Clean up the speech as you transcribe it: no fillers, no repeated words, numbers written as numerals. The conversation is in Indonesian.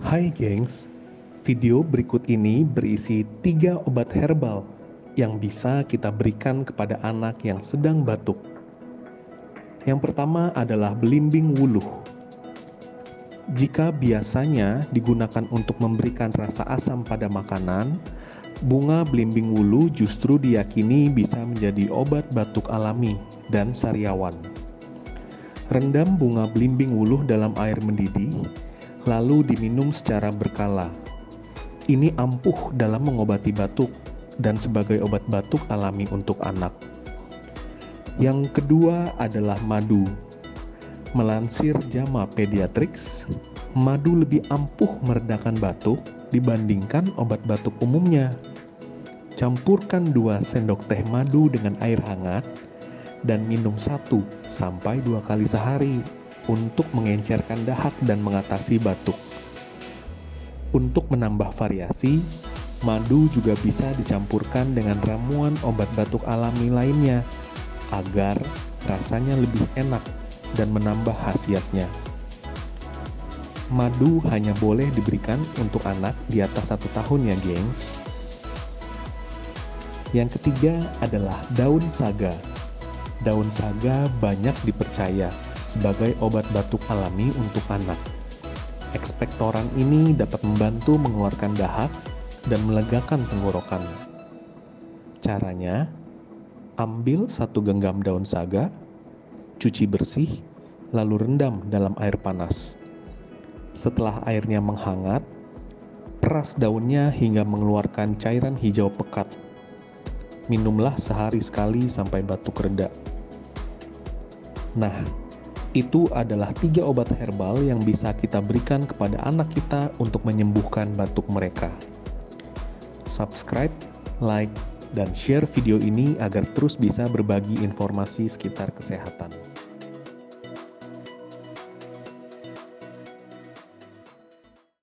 Hai gengs, video berikut ini berisi 3 obat herbal yang bisa kita berikan kepada anak yang sedang batuk. Yang pertama adalah belimbing wuluh. Jika biasanya digunakan untuk memberikan rasa asam pada makanan, bunga belimbing wuluh justru diyakini bisa menjadi obat batuk alami dan sariawan. Rendam bunga belimbing wuluh dalam air mendidih, lalu diminum secara berkala. Ini ampuh dalam mengobati batuk dan sebagai obat batuk alami untuk anak. Yang kedua adalah madu. Melansir JAMA Pediatrics, madu lebih ampuh meredakan batuk dibandingkan obat batuk umumnya. Campurkan 2 sendok teh madu dengan air hangat dan minum 1 sampai 2 kali sehari untuk mengencerkan dahak dan mengatasi batuk. Untuk menambah variasi, madu juga bisa dicampurkan dengan ramuan obat batuk alami lainnya agar rasanya lebih enak dan menambah khasiatnya. Madu hanya boleh diberikan untuk anak di atas 1 tahun ya gengs. Yang ketiga adalah daun saga. Daun saga banyak dipercaya sebagai obat batuk alami untuk anak. Ekspektoran ini dapat membantu mengeluarkan dahak dan melegakan tenggorokan. Caranya, ambil 1 genggam daun saga, cuci bersih, lalu rendam dalam air panas. Setelah airnya menghangat, peras daunnya hingga mengeluarkan cairan hijau pekat. Minumlah sehari sekali sampai batuk reda. Nah, itu adalah 3 obat herbal yang bisa kita berikan kepada anak kita untuk menyembuhkan batuk mereka. Subscribe, like, dan share video ini agar terus bisa berbagi informasi sekitar kesehatan.